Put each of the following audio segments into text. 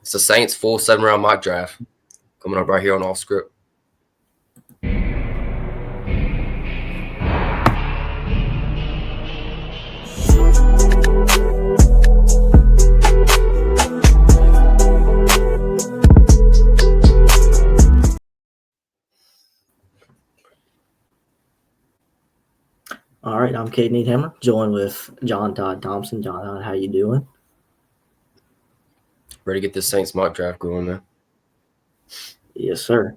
It's the Saints full 7-round mock draft coming up right here on Off Script. All right, I'm Cade.Neidhamer, joined with John, Todd, Thompson. John, Todd, how you doing? Ready to get this Saints mock draft going, man. Yes, sir.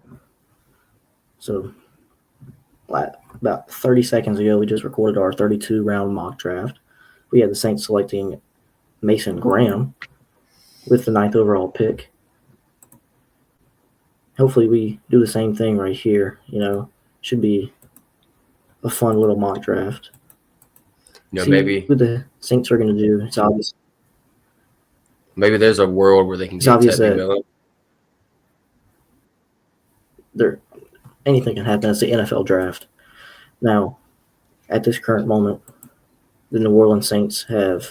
So, about 30 seconds ago, we just recorded our 32-round mock draft. We had the Saints selecting Mason Graham with the 9th overall pick. Hopefully, we do the same thing right here. Should be a fun little mock draft. Maybe what the Saints are going to do. It's obvious. Maybe there's a world where they can get Ted McMillan. Anything can happen. It's the NFL draft. Now, at this current moment, the New Orleans Saints have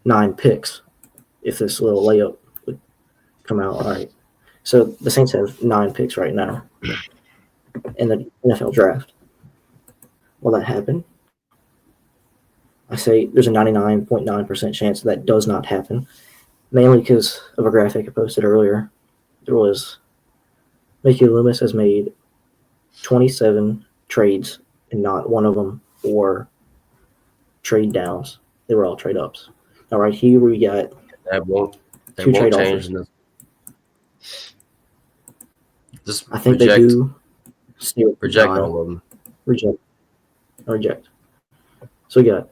9 picks. If this little layup would come out, all right. So the Saints have 9 picks right now in the NFL draft. Will that happen? I say there's a 99.9% chance that does not happen, mainly because of a graphic I posted earlier. There was Mickey Loomis has made 27 trades, and not one of them were trade downs. They were all trade ups. All right, here we got that won't trade change. I think they do. Reject all of them. Reject. So we got.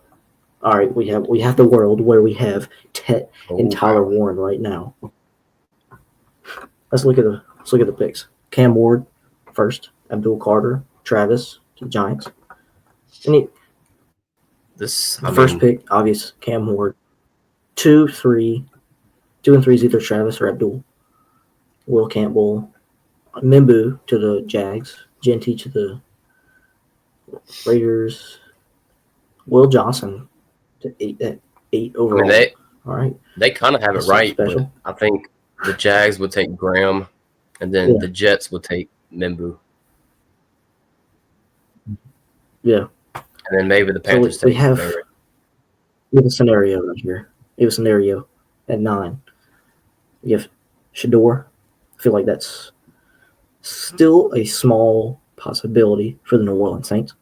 All right, we have the world where we have Tet and Tyler Warren right now. Let's look at the picks. Cam Ward first, Abdul Carter, Travis to the Giants. First pick, obvious, Cam Ward. 2 and 3 is either Travis or Abdul. Will Campbell, Mimbu to the Jags, Genty to the Raiders, Will Johnson to 8 overall. All right. They kind of have it right. But I think the Jags would take Graham, and then the Jets would take Mimbu. Yeah. And then maybe the Panthers take Barrett. We have a scenario right here. We have a scenario at 9. We have Shador. I feel like that's still a small possibility for the New Orleans Saints.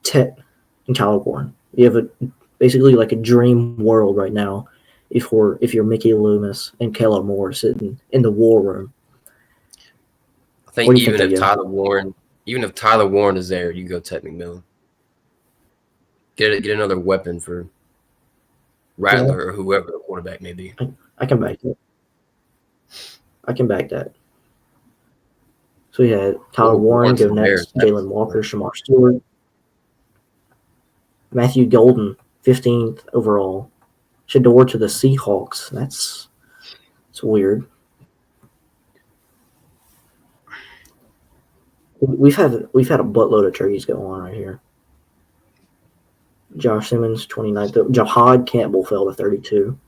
Tet and Tyler Warren. You have basically like a dream world right now if you're Mickey Loomis and Kellen Moore sitting in the war room. I think even if Tyler Warren is there, you go Ted McMillan. Get another weapon for Rattler or whoever the quarterback may be. I can back that. So we had Tyler Warren go next, Jalen Walker, Shamar Stewart, Matthew Golden, 15th overall. Shador to the Seahawks. That's weird. We've had a buttload of trades go on right here. Josh Simmons, 29th. Jahad Campbell fell to 32.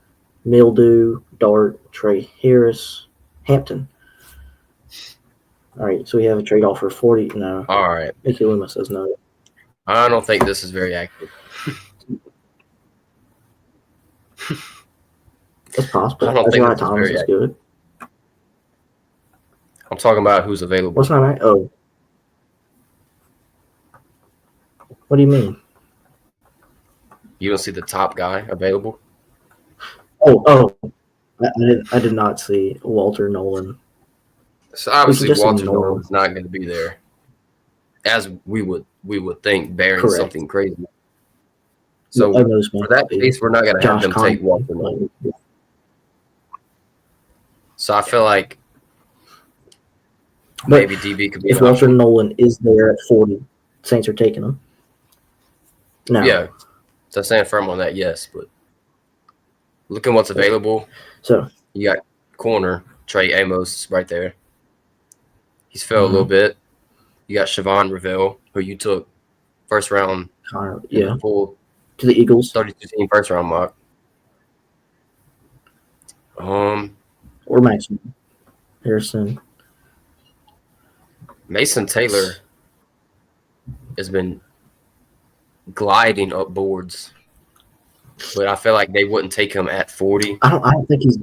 Mildew, Dart, Trey Harris, Hampton. All right, so we have a trade offer 40. No. All right. Mickey Loomis says no. I don't think this is very accurate. It's possible. I don't think That's Thomas is good. I'm talking about who's available. What's not right? Oh. What do you mean? You don't see the top guy available? Oh. I did not see Walter Nolan. So obviously Walter Nolan's not going to be there, as we would think, bearing something crazy. So for that case, we're not going to have them take Walter Nolan. So I feel like maybe DB could be. If Walter Nolan is there at 40, Saints are taking him. No. Yeah, so I stand firm on that. Yes, but looking what's available. So you got corner Trey Amos right there. He's fell a little bit. You got Siobhan Revelle, who you took first round. Full to the Eagles. 32-team first round mock. or Maxwell. Harrison. Mason Taylor has been gliding up boards, but I feel like they wouldn't take him at 40. I don't think he's.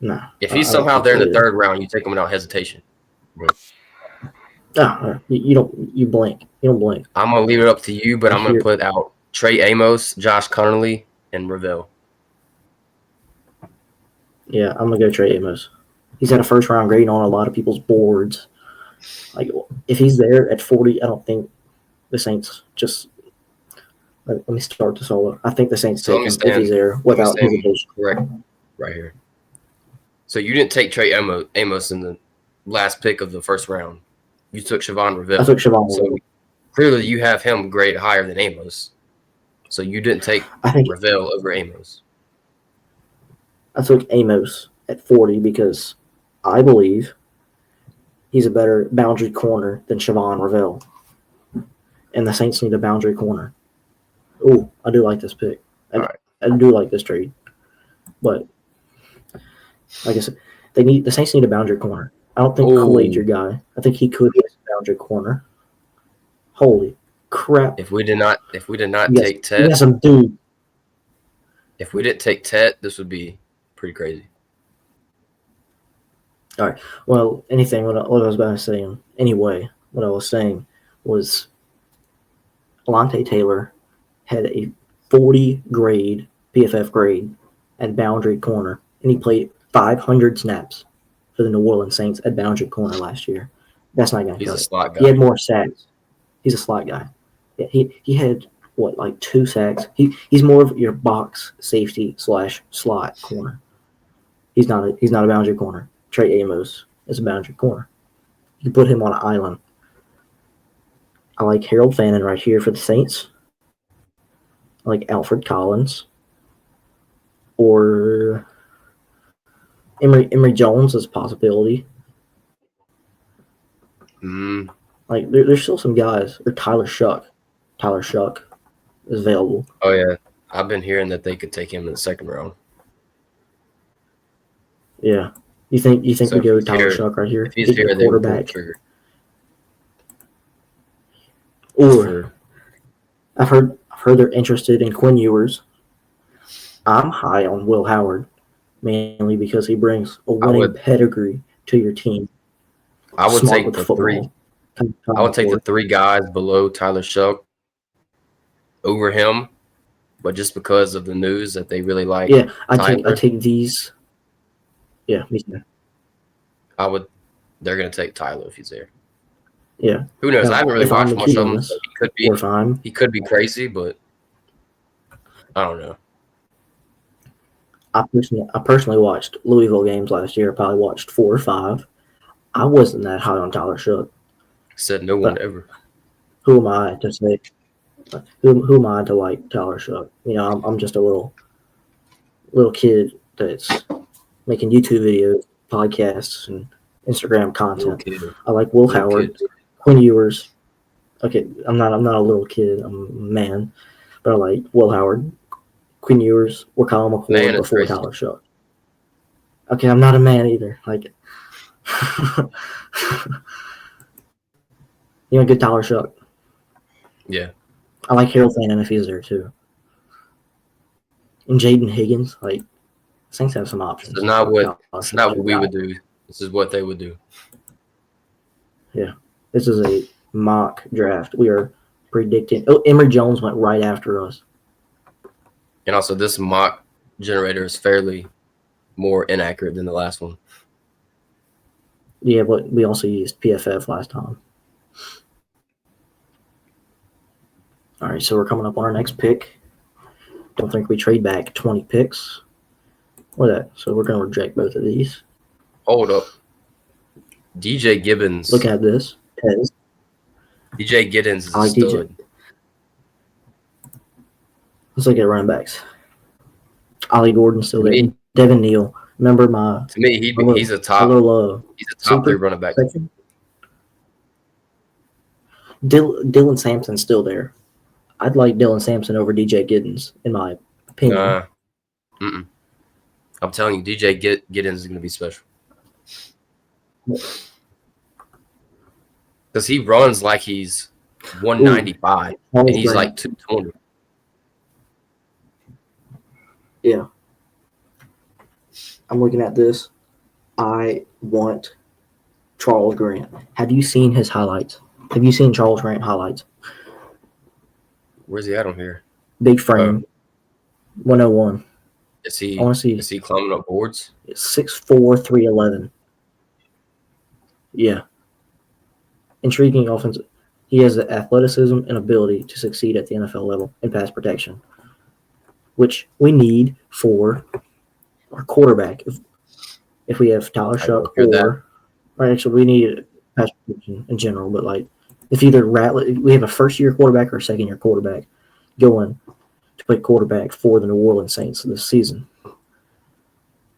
No. If he's somehow there in the third round, you take him without hesitation. No, you don't. You blink. You don't blink. I'm gonna leave it up to you, but I'm gonna put out Trey Amos, Josh Connolly, and Ravel. Yeah, I'm gonna go Trey Amos. He's had a first round grade on a lot of people's boards. Like, if he's there at 40, I don't think the Saints just. Let me start this all up. I think the Saints take him if he's there without hesitation. Correct. Right here. So you didn't take Trey Amos in the last pick of the first round. You took Siobhan Ravel. I took Siobhan So Ravel. clearly you have him grade higher than Amos. So you didn't take Ravel over Amos. I took Amos at 40 because I believe he's a better boundary corner than Siobhan Ravel. And the Saints need a boundary corner. Oh, I do like this pick. I do like this trade. But like I said, the Saints need a boundary corner. I don't think Kool-Aid's your guy. I think he could be a boundary corner. Holy crap! If we did not take Ted, yes, I'm dude. If we didn't take Ted, this would be pretty crazy. All right. Well, what I was about to say. Anyway, what I was saying was Alontae Taylor had a 40 grade PFF grade at boundary corner, and he played 500 snaps for the New Orleans Saints at boundary corner last year. That's not going to cut it. He's a slot guy. He had more sacks. He's a slot guy. Yeah, he had, like 2 sacks? He's more of your box safety / slot corner. He's not a boundary corner. Trey Amos is a boundary corner. You can put him on an island. I like Harold Fannin right here for the Saints. I like Alfred Collins. Or Emory Jones is a possibility. Like there's still some guys. Or Tyler Shuck. Tyler Shuck is available. Oh yeah, I've been hearing that they could take him in the second round. Yeah, you think we go with Tyler Shuck right here? If he's here, they quarterback. Or I've heard they're interested in Quinn Ewers. I'm high on Will Howard, mainly because he brings a winning pedigree to your team. I would take the three. I would take the 3 guys below Tyler Shuck over him, but just because of the news that they really like. Yeah, I take these. Yeah, me too. They're gonna take Tyler if he's there. Yeah. Who knows? I haven't really watched much of him. So he could be crazy, but I don't know. I personally watched Louisville games last year. I probably watched 4 or 5. I wasn't that high on Tyler Shuck. Said no one ever. Who am I to say? Who am I to like Tyler Shuck? You know, I'm just a little kid that's making YouTube videos, podcasts, and Instagram content. I like Will Howard, Quinn Ewers. Okay, I'm not a little kid. I'm a man, but I like Will Howard, Quinn Ewers, or Kyle McCord before Tyler Shuck. Okay, I'm not a man either. Like, you know, good Tyler Shuck. Yeah. I like Harold Fannin if he's there too. And Jaden Higgins, like, Saints have some options. It's not what we would do. This is what they would do. Yeah. This is a mock draft. We are predicting. Oh, Emory Jones went right after us. And also, this mock generator is fairly more inaccurate than the last one. Yeah, but we also used PFF last time. All right, so we're coming up on our next pick. Don't think we trade back 20 picks. Look at that. So we're going to reject both of these. Hold up. DJ Gibbons. Look at this. DJ Gibbons is a stud. Let's look at running backs. Ollie Gordon's still there. Devin Neal. Remember my. To me, he's a top. He's a top 3 running back. Section? Dylan Sampson's still there. I'd like Dylan Sampson over DJ Giddens, in my opinion. I'm telling you, DJ Giddens is going to be special. Because he runs like he's 195, and he's like 220. Yeah. I'm looking at this. I want Charles Grant. Have you seen his highlights? Have you seen Charles Grant highlights? Where's he at on here? Big frame. 101. Is he climbing up boards? 6'4", 311. Yeah. Intriguing offensive. He has the athleticism and ability to succeed at the NFL level in pass protection, which we need for our quarterback. If we have Tyler Shuck actually we need pass protection in general, but like if either we have a first-year quarterback or a second-year quarterback going to play quarterback for the New Orleans Saints this season.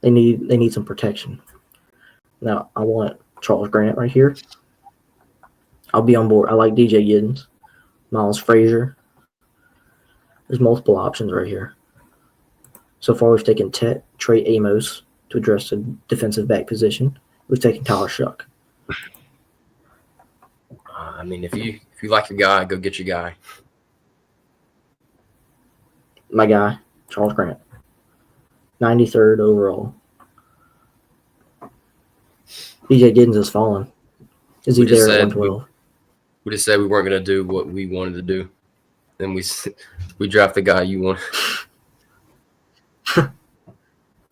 They need some protection. Now, I want Charles Grant right here. I'll be on board. I like DJ Giddens, Miles Frazier. There's multiple options right here. So far, we've taken Trey Amos to address the defensive back position. We've taken Tyler Shuck. I mean, if you like your guy, go get your guy. My guy, Charles Grant. 93rd overall. DJ Giddens has fallen. Is he there at 112? We just said we weren't going to do what we wanted to do. Then we draft the guy you want.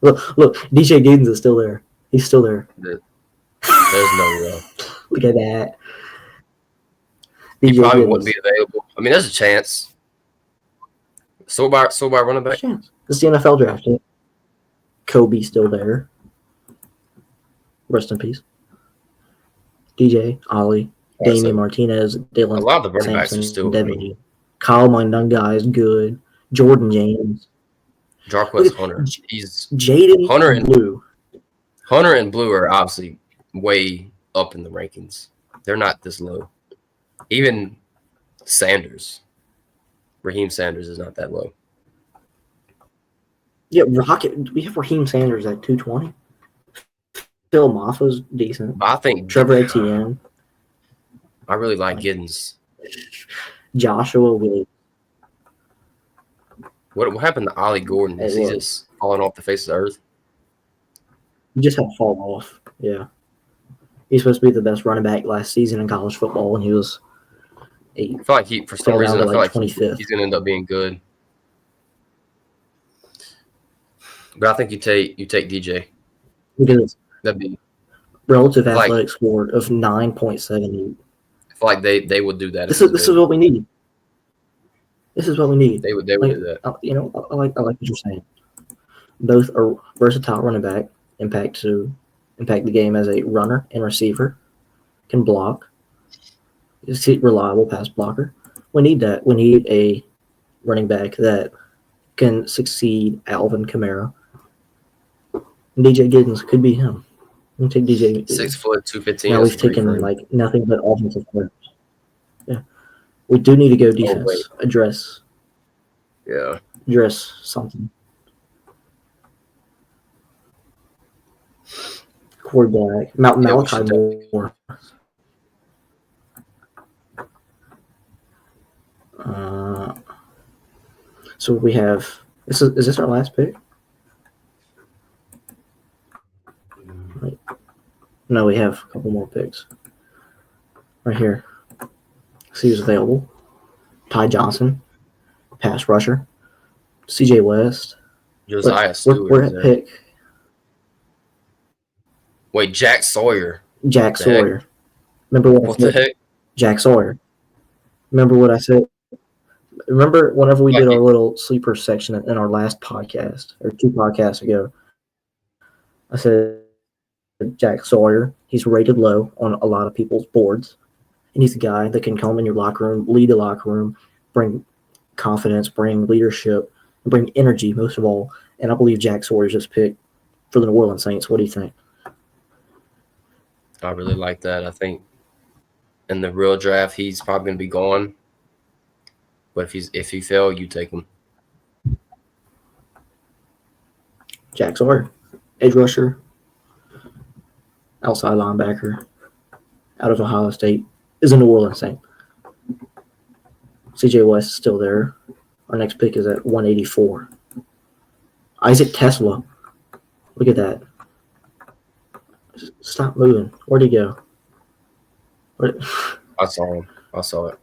Look, DJ Giddens is still there. He's still there. There's no way. Look at that. He probably wouldn't be available. I mean, there's a chance. So by running back? Chance. It's the NFL draft. Kobe's still there. Rest in peace. DJ, Ollie, Damian Martinez, Dylan. A lot of the running backs are still Devin. Kyle Mundunga is good. Jordan James. Jarquez Hunter. He's Jaden Hunter and Blue. Hunter and Blue are obviously way up in the rankings. They're not this low. Even Sanders. Raheem Sanders is not that low. Yeah, we have Raheem Sanders at 220. Phil Maffa's decent. I think Trevor Etienne. I really like Giddens. Joshua Williams. What happened to Ollie Gordon? Is he just falling off the face of the earth? He just had to fall off. Yeah. He's supposed to be the best running back last season in college football, and he was I feel like for some reason, I feel like he's going to end up being good. But I think you take DJ. Because that'd be relative athletic score of 9.78. I feel like they would do that. This is what we need. This is what we need. They would do that. I like what you're saying. Both are versatile running back, impact the game as a runner and receiver, can block. Is a reliable pass blocker. We need that. We need a running back that can succeed Alvin Kamara. DJ Giddens could be him. We'll take DJ. 6 foot, 215. Now we've taken nothing but offensive players. Yeah, we do need to go defense. Address something. Quarterback. Malachi Moore. So we have. Is this our last pick? Wait. No, we have a couple more picks. Right here. See who's available. Ty Johnson, pass rusher. CJ West. Josiah Stewart. We're at pick. Wait, Jack Sawyer. Jack Sawyer. Heck? Remember what the heck? Jack Sawyer. Remember what I said? Remember whenever we did our little sleeper section in our last podcast, or 2 podcasts ago, I said Jack Sawyer, he's rated low on a lot of people's boards. And he's a guy that can come in your locker room, lead the locker room, bring confidence, bring leadership, and bring energy, most of all. And I believe Jack Sawyer's just picked for the New Orleans Saints. What do you think? I really like that. I think in the real draft, he's probably going to be gone. But if he fell, you take him. Jack Sawyer, edge rusher, outside linebacker, out of Ohio State, is a New Orleans Saint. C.J. West is still there. Our next pick is at 184. Isaac Tesla. Look at that. Stop moving. Where'd he go? I saw him. I saw it.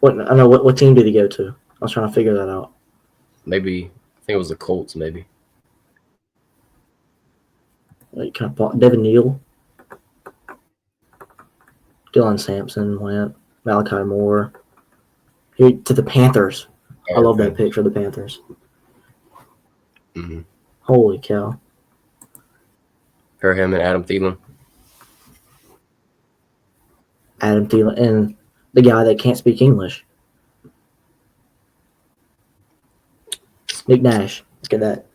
What team did he go to? I was trying to figure that out. Maybe, I think it was the Colts, maybe. Like kind of Devin Neal. Dylan Sampson went. Malachi Moore. To the Panthers. I love that pick for the Panthers. Mm-hmm. Holy cow. For him and Adam Thielen. Adam Thielen and the guy that can't speak English. Nick Nash. Look at that.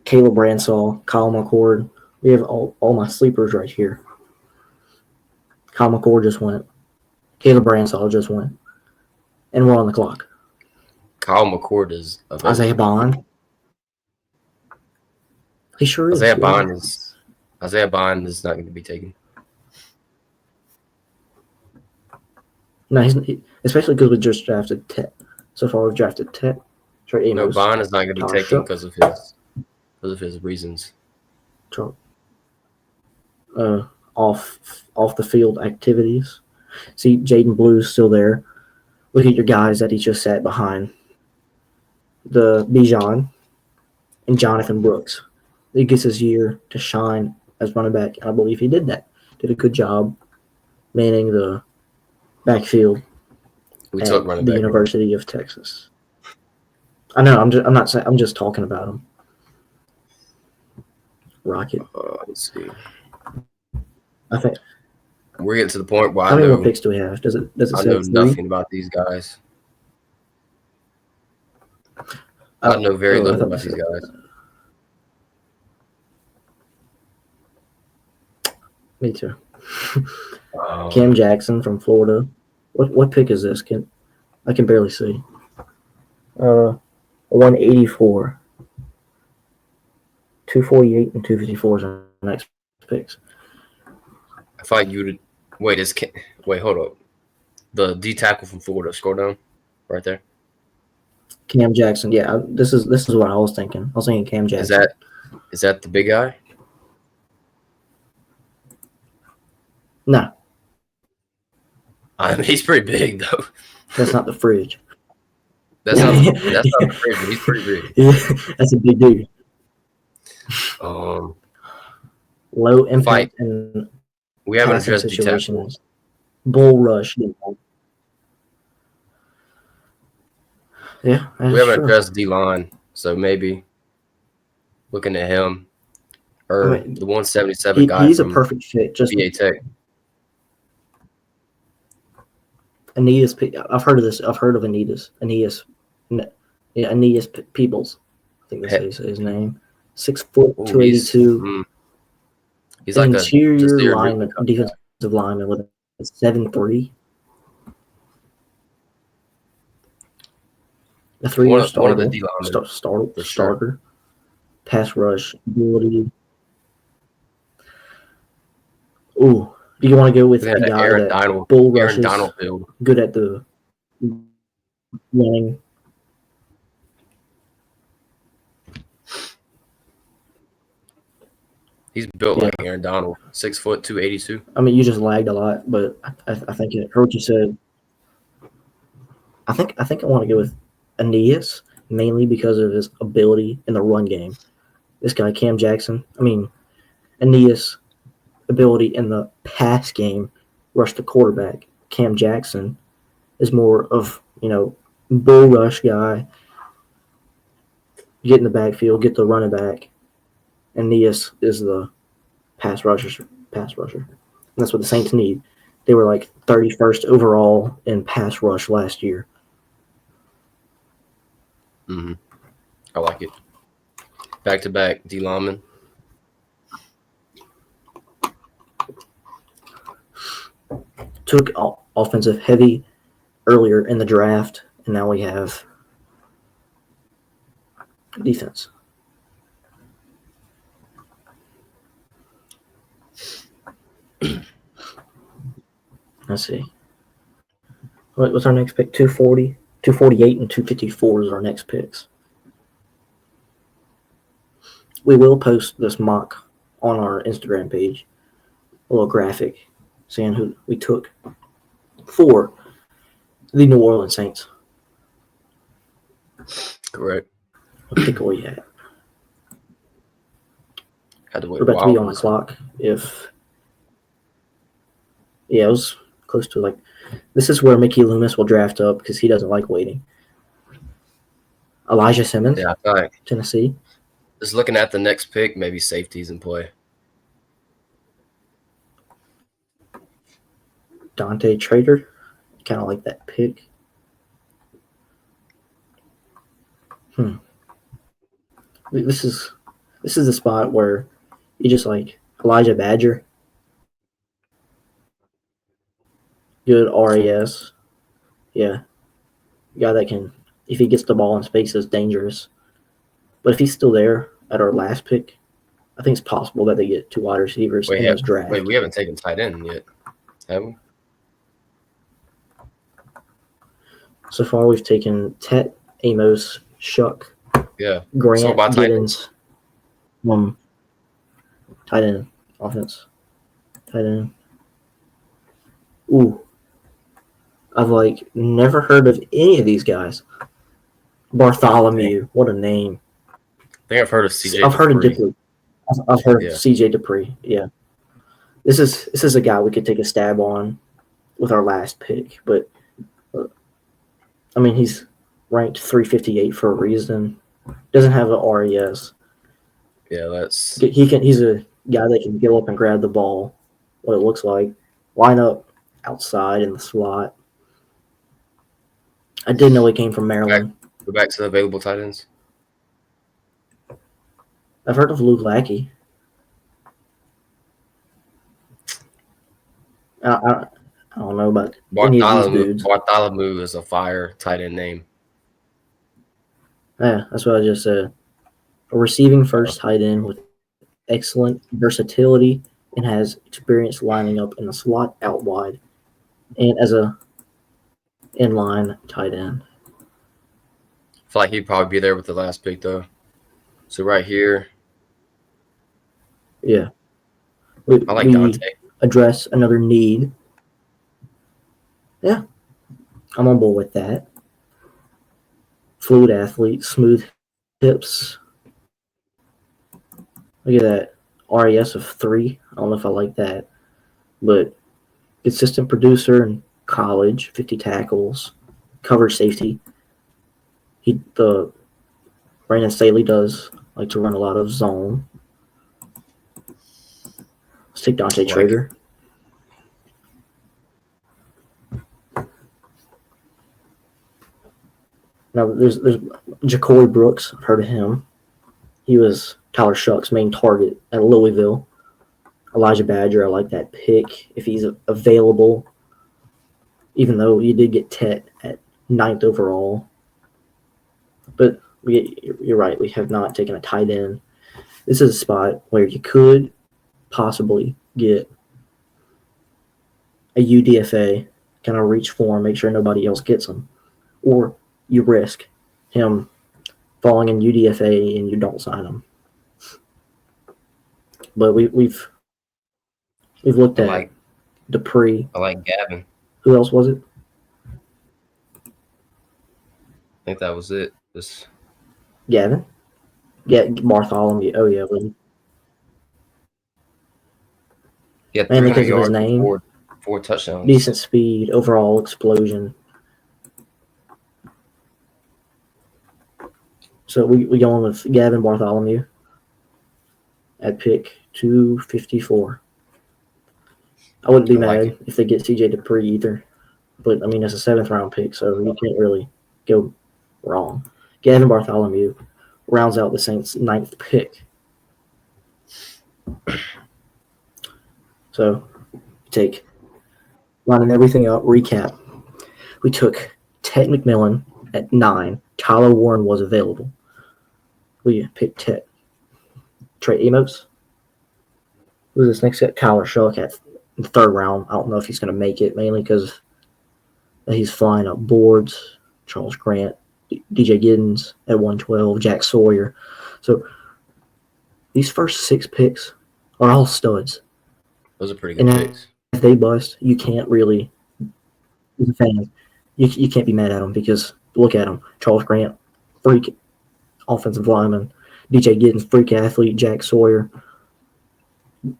Caleb Bransall, Kyle McCord. We have all my sleepers right here. Kyle McCord just went. Caleb Bransall just went. And we're on the clock. Kyle McCord is available. Isaiah Bond. He sure is. Isaiah Bond is not going to be taken. No, especially because we just drafted Tet. So far, we've drafted Tet. No, Bond is not going to be taken because of his reasons. Off the field activities. See, Jaden Blue's still there. Look at your guys that he just sat behind. The Bijan and Jonathan Brooks. He gets his year to shine as running back. I believe he did that. Did a good job manning the backfield at the University of Texas. I know. I'm not saying. I'm just talking about him. Rocket. Let's see. I think we're getting to the point where how many more picks do we have? Does it I know nothing about these guys. I know very little about these guys. Me too. Cam Jackson from Florida. What pick is this? I can barely see. 184. 248 and 254 is our next picks. I thought you would wait. Hold up. The D tackle from Florida, scroll down, right there. Cam Jackson. Yeah, this is what I was thinking. I was thinking Cam Jackson. Is that the big guy? No. I mean, he's pretty big though. That's not the fridge. That's not the fridge, but he's pretty big. Yeah, that's a big dude. Low impact and we haven't addressed situations. Bull rush. Yeah, we haven't addressed D-line, so maybe looking at him or the 177 guy. He's a perfect fit. Just VA Tech. Aeneas. I've heard of this. I've heard of Aeneas. Aeneas Peebles. I think that's his name. 6 foot, 282. He's like interior lineman, defensive lineman with a 7'3". A 3-year starter. One of the D-linemen. Starter. Pass rush ability. Ooh. Do you want to go with a guy that bull rushes, good at the running? He's built like Aaron Donald, 6 foot, 282. I mean, you just lagged a lot, but I think I heard what you said. I think I want to go with Aeneas mainly because of his ability in the run game. This guy, Cam Jackson. I mean, Aeneas' ability in the pass game, rush the quarterback. Cam Jackson is more of, bull rush guy, get in the backfield, get the running back. Aeneas is the pass rusher. And that's what the Saints need. They were like 31st overall in pass rush last year. Mm-hmm. I like it. Back-to-back D lineman. Took offensive heavy earlier in the draft, and now we have defense. Let's see. What's our next pick? 240, 248, and 254 is our next picks. We will post this mock on our Instagram page, a little graphic saying who we took for the New Orleans Saints. Correct. What pick are we at? Had to wait. We're about to be on the clock. It was close to like. This is where Mickey Loomis will draft up because he doesn't like waiting. Elijah Simmons, I feel like Tennessee. Just looking at the next pick, maybe safeties in play. Dante Trader, kind of like that pick. This is the spot where you just like Elijah Badger. Good RAS. Yeah. Guy that can, if he gets the ball in space, is dangerous. But if he's still there at our last pick, I think it's possible that they get 2 wide receivers in this draft. Wait, we haven't taken tight end yet, have we? So far, we've taken Tet, Amos, Shuck, Grant, so about Giddens, tight end, offense, tight end. Ooh. I've never heard of any of these guys. Bartholomew, what a name. I think I've heard of CJ. I've heard of Dupree. I've heard of CJ Dupree. Yeah, this is a guy we could take a stab on with our last pick, but I mean he's ranked 358 for a reason. Doesn't have an RES. Yeah, he's a guy that can go up and grab the ball. What it looks like, line up outside in the slot. I didn't know he came from Maryland. Go back to the available tight ends. I've heard of Luke Lackey. I don't know about any of these dudes. Bartholomew is a fire tight end name. Yeah, that's what I just said. A receiving first tight end with excellent versatility and has experience lining up in the slot out wide and as a inline tight end. I feel like he'd probably be there with the last pick, though. So right here. Yeah. I like Dante. Address another need. Yeah. I'm on board with that. Fluid athlete, smooth hips. Look at that. RES of 3. I don't know if I like that. But consistent producer in college, 50 tackles, coverage safety. Brandon Staley does like to run a lot of zone. Let's take Dante Trader. Now there's Ja'Cory Brooks. I've heard of him. He was Tyler Shuck's main target at Louisville. Elijah Badger, I like that pick if he's available. Even though you did get Tet at 9th overall. But you're right, we have not taken a tight end. This is a spot where you could possibly get a UDFA, kind of reach for him, make sure nobody else gets him. Or you risk him falling in UDFA and you don't sign him. But we've looked at Dupree. I like Gavin. Who else was it? I think that was it. Gavin? Yeah, Bartholomew. Oh, yeah. Mainly because of his name. 4 touchdowns. Decent speed, overall explosion. So we go on with Gavin Bartholomew at pick 254. I wouldn't be mad if they get CJ Dupree either. But, I mean, it's a 7th round pick, so you can't really go wrong. Gavin Bartholomew rounds out the Saints' 9th pick. So, take lining everything up, recap. We took Ted McMillan at 9. Tyler Warren was available. We picked Trey Amos. Who's this next guy? Tyler Shuck at the third round. I don't know if he's going to make it, mainly because he's flying up boards. Charles Grant, DJ Giddens at 112, Jack Sawyer. So these first 6 picks are all studs. Those are pretty good picks. If they bust, you can't really, as a fan, you can't be mad at them because look at them. Charles Grant, freak offensive lineman. DJ Giddens, freak athlete. Jack Sawyer,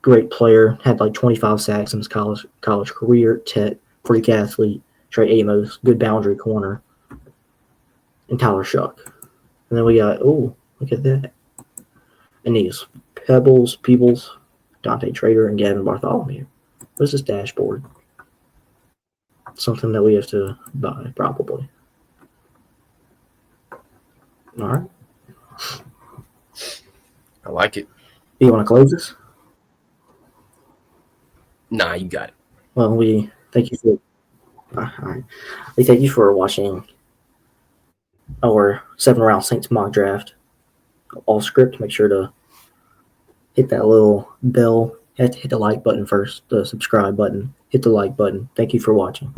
great player. Had like 25 sacks in his college career. Tech, freak athlete. Trey Amos, good boundary corner. And Tyler Shuck. And then we got, look at that. And these Peebles, Dante Trader, and Gavin Bartholomew. What's this dashboard? Something that we have to buy, probably. All right. I like it. You want to close this? Nah, you got it. Well, we thank you for. All right. We thank you for watching our 7-round Saints mock draft. All script. Make sure to hit that little bell. You have to hit the like button first, the subscribe button. Hit the like button. Thank you for watching.